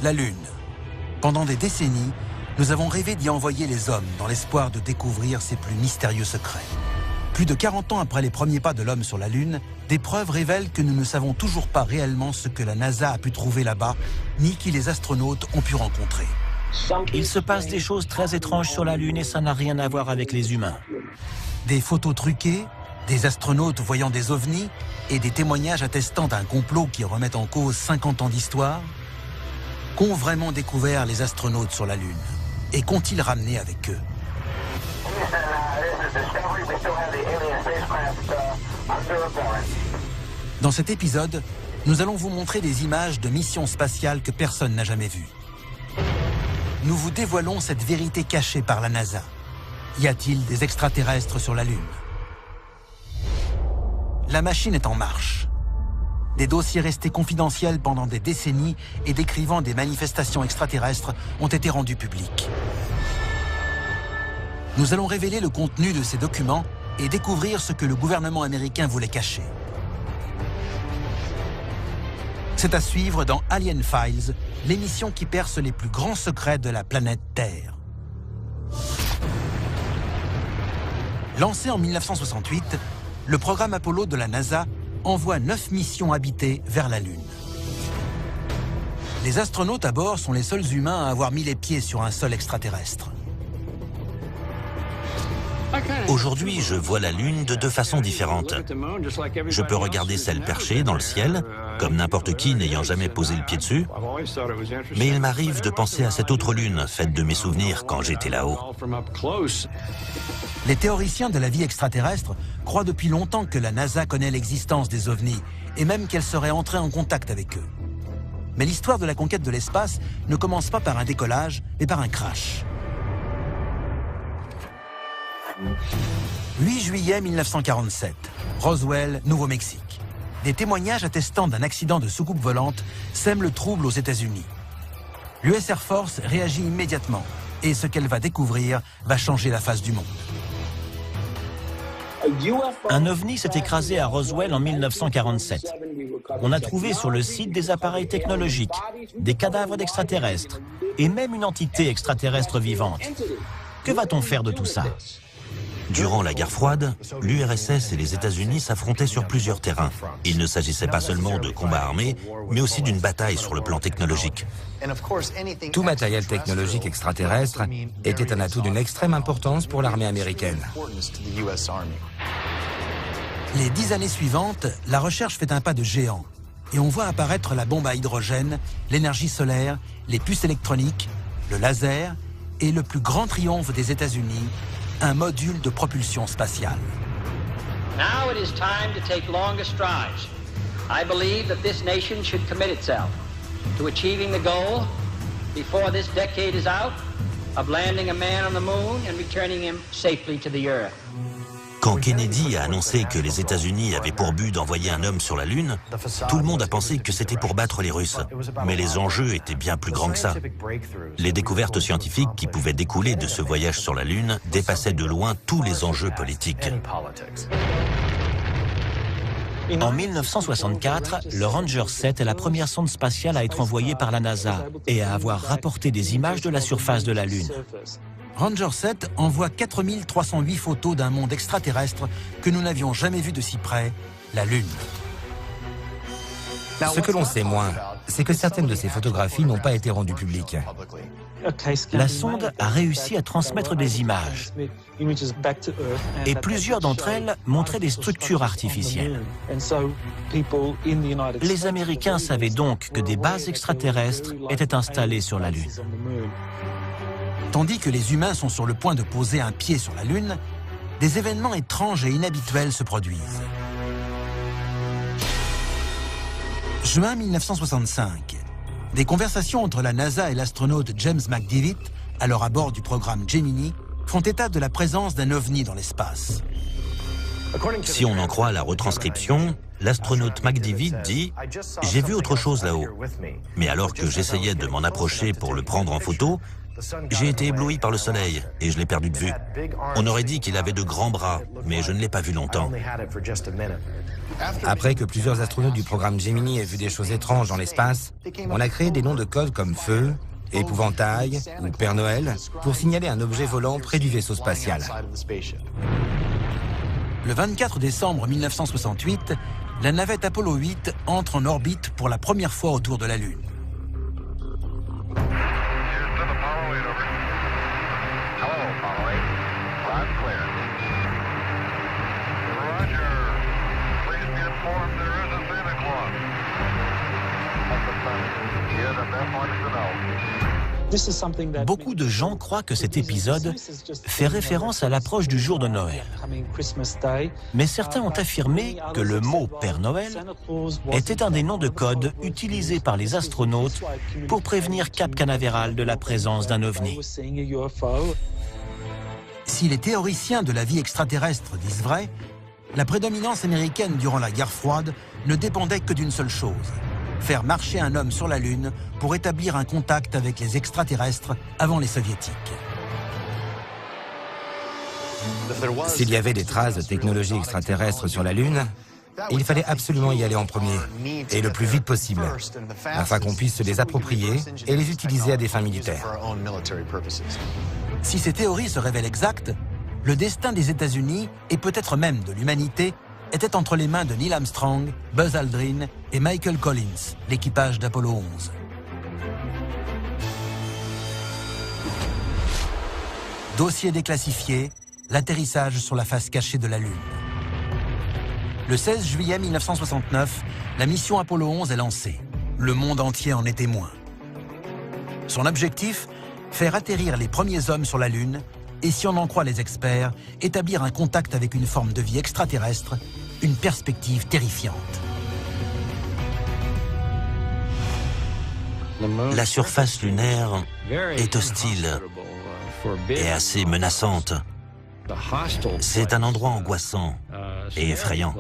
La Lune. Pendant des décennies, nous avons rêvé d'y envoyer les hommes dans l'espoir de découvrir ses plus mystérieux secrets. Plus de 40 ans après les premiers pas de l'homme sur la Lune, des preuves révèlent que nous ne savons toujours pas réellement ce que la NASA a pu trouver là-bas, ni qui les astronautes ont pu rencontrer. Il se passe des choses très étranges sur la Lune et ça n'a rien à voir avec les humains. Des photos truquées, des astronautes voyant des ovnis et des témoignages attestant d'un complot qui remet en cause 50 ans d'histoire. Qu'ont vraiment découvert les astronautes sur la Lune? Et qu'ont-ils ramené avec eux? Dans cet épisode, nous allons vous montrer des images de missions spatiales que personne n'a jamais vues. Nous vous dévoilons cette vérité cachée par la NASA. Y a-t-il des extraterrestres sur la Lune? La machine est en marche. Des dossiers restés confidentiels pendant des décennies et décrivant des manifestations extraterrestres ont été rendus publics. Nous allons révéler le contenu de ces documents et découvrir ce que le gouvernement américain voulait cacher. C'est à suivre dans Alien Files, l'émission qui perce les plus grands secrets de la planète Terre. Lancé en 1968, le programme Apollo de la NASA envoie 9 missions habitées vers la Lune. Les astronautes à bord sont les seuls humains à avoir mis les pieds sur un sol extraterrestre. Aujourd'hui, je vois la Lune de deux façons différentes. Je peux regarder celle perchée dans le ciel, comme n'importe qui n'ayant jamais posé le pied dessus. Mais il m'arrive de penser à cette autre Lune, faite de mes souvenirs quand j'étais là-haut. Les théoriciens de la vie extraterrestre croient depuis longtemps que la NASA connaît l'existence des ovnis et même qu'elle serait entrée en contact avec eux. Mais l'histoire de la conquête de l'espace ne commence pas par un décollage, mais par un crash. 8 juillet 1947, Roswell, Nouveau-Mexique. Des témoignages attestant d'un accident de soucoupe volante sèment le trouble aux États-Unis. L'US Air Force réagit immédiatement et ce qu'elle va découvrir va changer la face du monde. Un ovni s'est écrasé à Roswell en 1947. On a trouvé sur le site des appareils technologiques, des cadavres d'extraterrestres et même une entité extraterrestre vivante. Que va-t-on faire de tout ça? Durant la guerre froide, l'URSS et les États-Unis s'affrontaient sur plusieurs terrains. Il ne s'agissait pas seulement de combats armés, mais aussi d'une bataille sur le plan technologique. Tout matériel technologique extraterrestre était un atout d'une extrême importance pour l'armée américaine. Les 10 années suivantes, la recherche fait un pas de géant. Et on voit apparaître la bombe à hydrogène, l'énergie solaire, les puces électroniques, le laser et le plus grand triomphe des États-Unis, un module de propulsion spatiale. Now it is time to take longer strides. I believe that this nation should commit itself to achieving the goal before this decade is out of landing a man on the moon and returning him safely to the earth. Quand Kennedy a annoncé que les États-Unis avaient pour but d'envoyer un homme sur la Lune, tout le monde a pensé que c'était pour battre les Russes. Mais les enjeux étaient bien plus grands que ça. Les découvertes scientifiques qui pouvaient découler de ce voyage sur la Lune dépassaient de loin tous les enjeux politiques. En 1964, le Ranger 7 est la première sonde spatiale à être envoyée par la NASA et à avoir rapporté des images de la surface de la Lune. Ranger 7 envoie 4308 photos d'un monde extraterrestre que nous n'avions jamais vu de si près, la Lune. Ce que l'on sait moins, c'est que certaines de ces photographies n'ont pas été rendues publiques. La sonde a réussi à transmettre des images et plusieurs d'entre elles montraient des structures artificielles. Les Américains savaient donc que des bases extraterrestres étaient installées sur la Lune. Tandis que les humains sont sur le point de poser un pied sur la Lune, des événements étranges et inhabituels se produisent. Juin 1965. Des conversations entre la NASA et l'astronaute James McDivitt, alors à bord du programme Gemini, font état de la présence d'un ovni dans l'espace. Si on en croit la retranscription, l'astronaute McDivitt dit « J'ai vu autre chose là-haut. Mais alors que j'essayais de m'en approcher pour le prendre en photo, J'ai été ébloui par le soleil et je l'ai perdu de vue. On aurait dit qu'il avait de grands bras, mais je ne l'ai pas vu longtemps. Après que plusieurs astronautes du programme Gemini aient vu des choses étranges dans l'espace, on a créé des noms de code comme Feu, Épouvantail ou Père Noël pour signaler un objet volant près du vaisseau spatial. Le 24 décembre 1968, la navette Apollo 8 entre en orbite pour la première fois autour de la Lune. Beaucoup de gens croient que cet épisode fait référence à l'approche du jour de Noël. Mais certains ont affirmé que le mot Père Noël était un des noms de code utilisés par les astronautes pour prévenir Cap Canaveral de la présence d'un ovni. Si les théoriciens de la vie extraterrestre disent vrai, la prédominance américaine durant la guerre froide ne dépendait que d'une seule chose: faire marcher un homme sur la Lune pour établir un contact avec les extraterrestres avant les soviétiques. S'il y avait des traces de technologie extraterrestre sur la Lune, il fallait absolument y aller en premier, et le plus vite possible, afin qu'on puisse se les approprier et les utiliser à des fins militaires. Si ces théories se révèlent exactes, le destin des États-Unis et peut-être même de l'humanité était entre les mains de Neil Armstrong, Buzz Aldrin et Michael Collins, l'équipage d'Apollo 11. Dossier déclassifié, l'atterrissage sur la face cachée de la Lune. Le 16 juillet 1969, la mission Apollo 11 est lancée. Le monde entier en est témoin. Son objectif, faire atterrir les premiers hommes sur la Lune et, si on en croit les experts, établir un contact avec une forme de vie extraterrestre, une perspective terrifiante. La surface lunaire est hostile et assez menaçante. C'est un endroit angoissant et effrayant.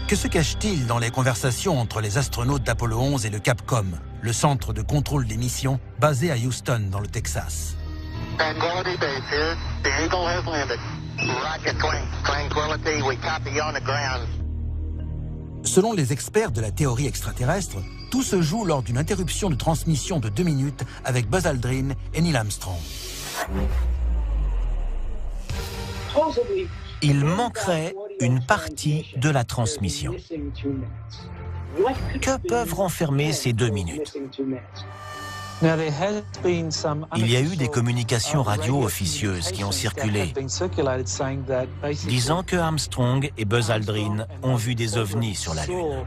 Que se cache-t-il dans les conversations entre les astronautes d'Apollo 11 et le Capcom, le centre de contrôle des missions basé à Houston, dans le Texas? Tranquility Base here. The Eagle has landed. Roger, Tranquility, we copy you on the ground. Selon les experts de la théorie extraterrestre, tout se joue lors d'une interruption de transmission de 2 minutes avec Buzz Aldrin et Neil Armstrong. Il manquerait une partie de la transmission. Que peuvent renfermer ces 2 minutes? Il y a eu des communications radio officieuses qui ont circulé, disant que Armstrong et Buzz Aldrin ont vu des ovnis sur la Lune.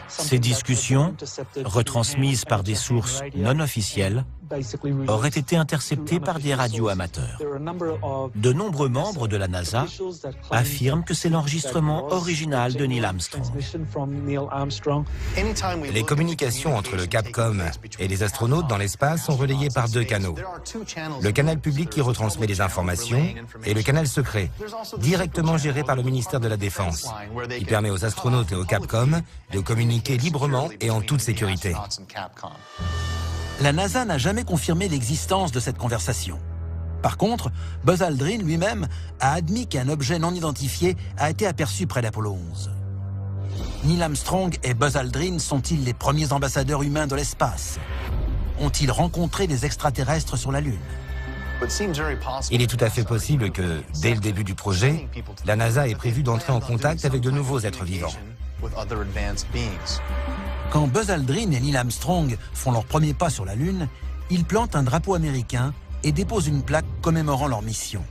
Ces discussions, retransmises par des sources non officielles, auraient été interceptées par des radios amateurs. De nombreux membres de la NASA affirment que c'est l'enregistrement original de Neil Armstrong. Les communications entre le Capcom et les astronautes dans l'espace sont relayées par 2 canaux. Le canal public qui retransmet les informations et le canal secret, directement géré par le ministère de la Défense, qui permet aux astronautes et au Capcom de communiquer librement et en toute sécurité. La NASA n'a jamais confirmé l'existence de cette conversation. Par contre, Buzz Aldrin lui-même a admis qu'un objet non identifié a été aperçu près d'Apollo 11. Neil Armstrong et Buzz Aldrin sont-ils les premiers ambassadeurs humains de l'espace? Ont-ils rencontré des extraterrestres sur la Lune? Il est tout à fait possible que, dès le début du projet, la NASA ait prévu d'entrer en contact avec de nouveaux êtres vivants. Quand Buzz Aldrin et Neil Armstrong font leur premier pas sur la Lune, ils plantent un drapeau américain et déposent une plaque commémorant leur mission.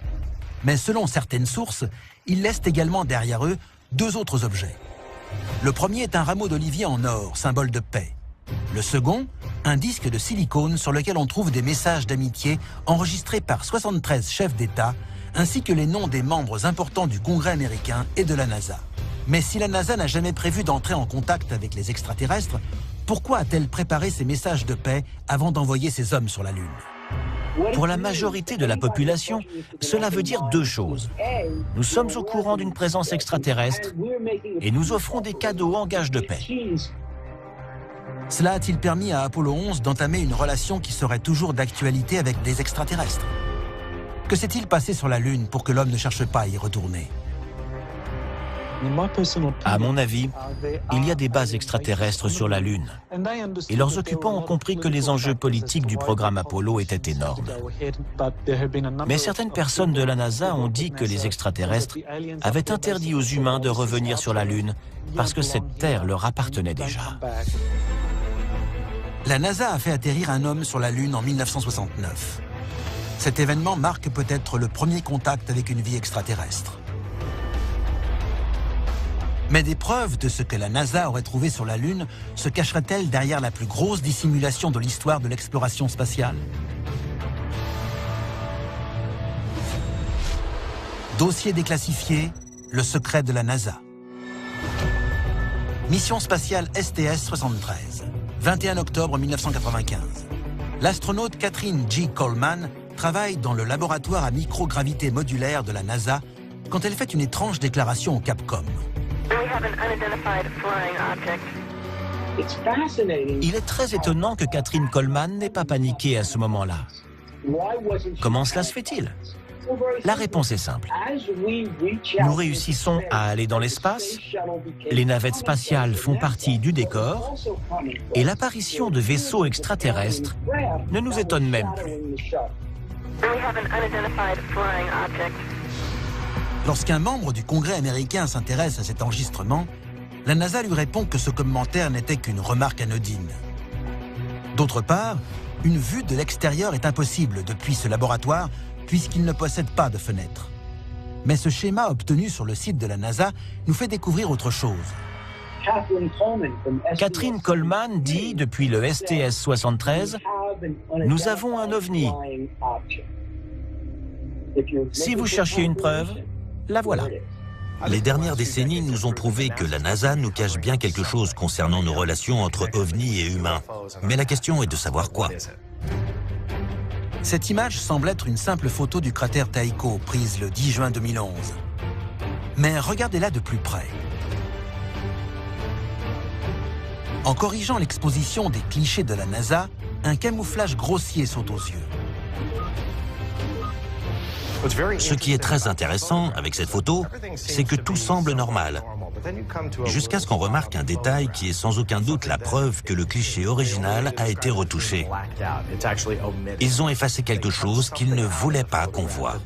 Mais selon certaines sources, ils laissent également derrière eux 2 autres objets. Le premier est un rameau d'olivier en or, symbole de paix. Le second, un disque de silicone sur lequel on trouve des messages d'amitié enregistrés par 73 chefs d'État, ainsi que les noms des membres importants du Congrès américain et de la NASA. Mais si la NASA n'a jamais prévu d'entrer en contact avec les extraterrestres, pourquoi a-t-elle préparé ses messages de paix avant d'envoyer ses hommes sur la Lune? Pour la majorité de la population, cela veut dire deux choses. Nous sommes au courant d'une présence extraterrestre et nous offrons des cadeaux en gage de paix. Cela a-t-il permis à Apollo 11 d'entamer une relation qui serait toujours d'actualité avec des extraterrestres? Que s'est-il passé sur la Lune pour que l'homme ne cherche pas à y retourner? À mon avis, il y a des bases extraterrestres sur la Lune. Et leurs occupants ont compris que les enjeux politiques du programme Apollo étaient énormes. Mais certaines personnes de la NASA ont dit que les extraterrestres avaient interdit aux humains de revenir sur la Lune parce que cette terre leur appartenait déjà. La NASA a fait atterrir un homme sur la Lune en 1969. Cet événement marque peut-être le premier contact avec une vie extraterrestre. Mais des preuves de ce que la NASA aurait trouvé sur la Lune se cacheraient-elles derrière la plus grosse dissimulation de l'histoire de l'exploration spatiale? Dossier déclassifié, le secret de la NASA. Mission spatiale STS-73, 21 octobre 1995. L'astronaute Kathryn G. Coleman travaille dans le laboratoire à microgravité modulaire de la NASA quand elle fait une étrange déclaration au Capcom. Il est très étonnant que Kathryn Coleman n'ait pas paniqué à ce moment-là. Comment cela se fait-il? La réponse est simple. Nous réussissons à aller dans l'espace, les navettes spatiales font partie du décor, et l'apparition de vaisseaux extraterrestres ne nous étonne même plus. Lorsqu'un membre du Congrès américain s'intéresse à cet enregistrement, la NASA lui répond que ce commentaire n'était qu'une remarque anodine. D'autre part, une vue de l'extérieur est impossible depuis ce laboratoire puisqu'il ne possède pas de fenêtre. Mais ce schéma obtenu sur le site de la NASA nous fait découvrir autre chose. Kathryn Coleman dit depuis le STS-73, nous avons un ovni. Si vous cherchiez une preuve, la voilà. Les dernières décennies nous ont prouvé que la NASA nous cache bien quelque chose concernant nos relations entre ovnis et humains. Mais la question est de savoir quoi. Cette image semble être une simple photo du cratère Tycho, prise le 10 juin 2011. Mais regardez-la de plus près. En corrigeant l'exposition des clichés de la NASA, un camouflage grossier saute aux yeux. Ce qui est très intéressant avec cette photo, c'est que tout semble normal. Jusqu'à ce qu'on remarque un détail qui est sans aucun doute la preuve que le cliché original a été retouché. Ils ont effacé quelque chose qu'ils ne voulaient pas qu'on voie.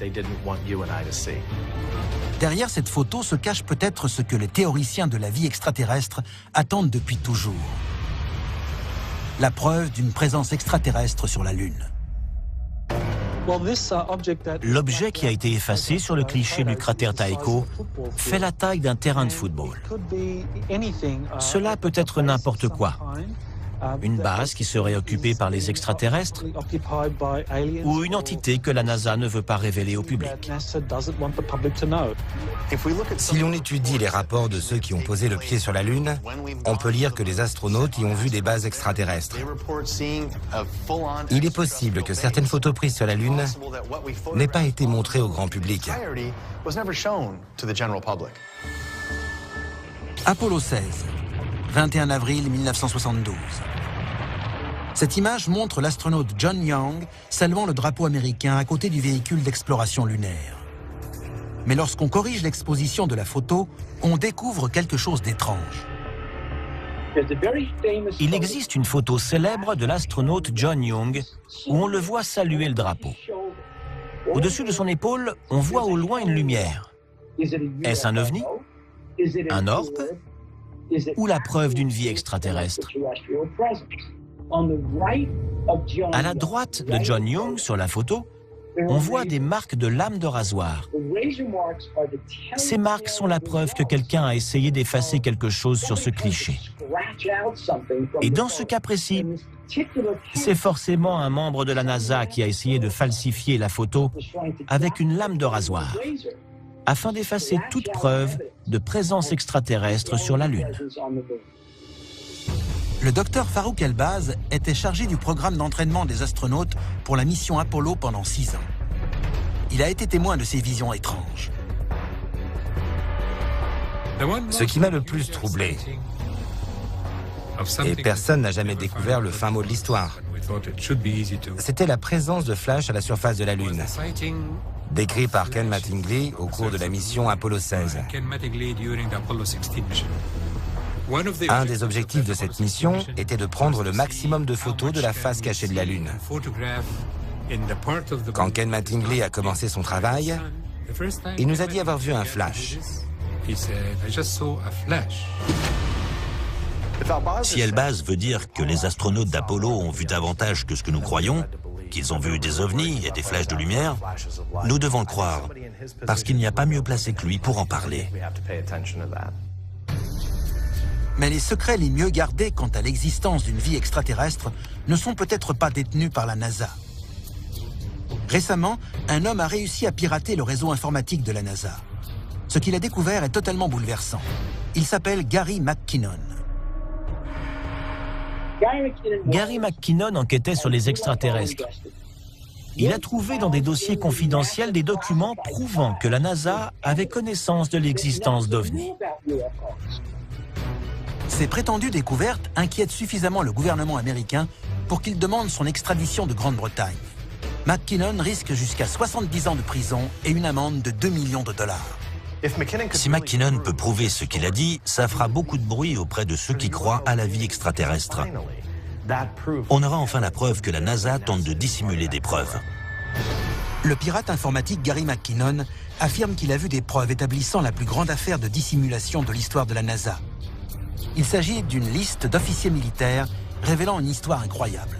Derrière cette photo se cache peut-être ce que les théoriciens de la vie extraterrestre attendent depuis toujours. La preuve d'une présence extraterrestre sur la Lune. L'objet qui a été effacé sur le cliché du cratère Tycho fait la taille d'un terrain de football. Cela peut être n'importe quoi. Une base qui serait occupée par les extraterrestres ou une entité que la NASA ne veut pas révéler au public. Si l'on étudie les rapports de ceux qui ont posé le pied sur la Lune, on peut lire que les astronautes y ont vu des bases extraterrestres. Il est possible que certaines photos prises sur la Lune n'aient pas été montrées au grand public. Apollo 16, 21 avril 1972. Cette image montre l'astronaute John Young saluant le drapeau américain à côté du véhicule d'exploration lunaire. Mais lorsqu'on corrige l'exposition de la photo, on découvre quelque chose d'étrange. Il existe une photo célèbre de l'astronaute John Young où on le voit saluer le drapeau. Au-dessus de son épaule, on voit au loin une lumière. Est-ce un ovni? Un orbe? Ou la preuve d'une vie extraterrestre? À la droite de John Young, sur la photo, on voit des marques de lames de rasoir. Ces marques sont la preuve que quelqu'un a essayé d'effacer quelque chose sur ce cliché. Et dans ce cas précis, c'est forcément un membre de la NASA qui a essayé de falsifier la photo avec une lame de rasoir. afin d'effacer toute preuve de présence extraterrestre sur la Lune. Le docteur Farouk Elbaz était chargé du programme d'entraînement des astronautes pour la mission Apollo pendant 6 ans. Il a été témoin de ces visions étranges. Ce qui m'a le plus troublé, et personne n'a jamais découvert le fin mot de l'histoire, c'était la présence de flashs à la surface de la Lune, décrit par Ken Mattingly au cours de la mission Apollo 16. Un des objectifs de cette mission était de prendre le maximum de photos de la face cachée de la Lune. Quand Ken Mattingly a commencé son travail, il nous a dit avoir vu un flash. Si Elbaz veut dire que les astronautes d'Apollo ont vu davantage que ce que nous croyons, qu'ils ont vu des ovnis et des flashs de lumière, nous devons le croire, parce qu'il n'y a pas mieux placé que lui pour en parler. Mais les secrets les mieux gardés quant à l'existence d'une vie extraterrestre ne sont peut-être pas détenus par la NASA. Récemment, un homme a réussi à pirater le réseau informatique de la NASA. Ce qu'il a découvert est totalement bouleversant. Il s'appelle Gary McKinnon. Gary McKinnon enquêtait sur les extraterrestres. Il a trouvé dans des dossiers confidentiels des documents prouvant que la NASA avait connaissance de l'existence d'ovnis. Ces prétendues découvertes inquiètent suffisamment le gouvernement américain pour qu'il demande son extradition de Grande-Bretagne. McKinnon risque jusqu'à 70 ans de prison et une amende de 2 millions de dollars. Si McKinnon peut prouver ce qu'il a dit, ça fera beaucoup de bruit auprès de ceux qui croient à la vie extraterrestre. On aura enfin la preuve que la NASA tente de dissimuler des preuves. Le pirate informatique Gary McKinnon affirme qu'il a vu des preuves établissant la plus grande affaire de dissimulation de l'histoire de la NASA. Il s'agit d'une liste d'officiers militaires révélant une histoire incroyable.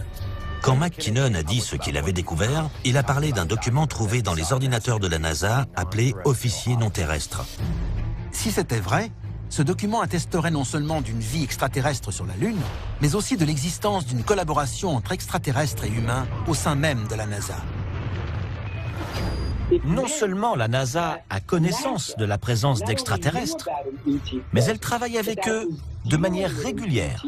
Quand McKinnon a dit ce qu'il avait découvert, il a parlé d'un document trouvé dans les ordinateurs de la NASA appelé « officier non terrestre ». Si c'était vrai, ce document attesterait non seulement d'une vie extraterrestre sur la Lune, mais aussi de l'existence d'une collaboration entre extraterrestres et humains au sein même de la NASA. Non seulement la NASA a connaissance de la présence d'extraterrestres, mais elle travaille avec eux de manière régulière.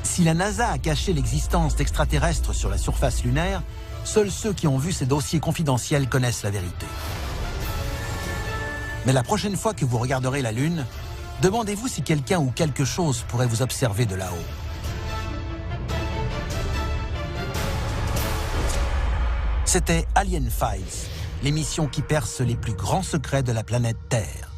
Si la NASA a caché l'existence d'extraterrestres sur la surface lunaire, seuls ceux qui ont vu ces dossiers confidentiels connaissent la vérité. Mais la prochaine fois que vous regarderez la Lune, demandez-vous si quelqu'un ou quelque chose pourrait vous observer de là-haut. C'était Alien Files, l'émission qui perce les plus grands secrets de la planète Terre.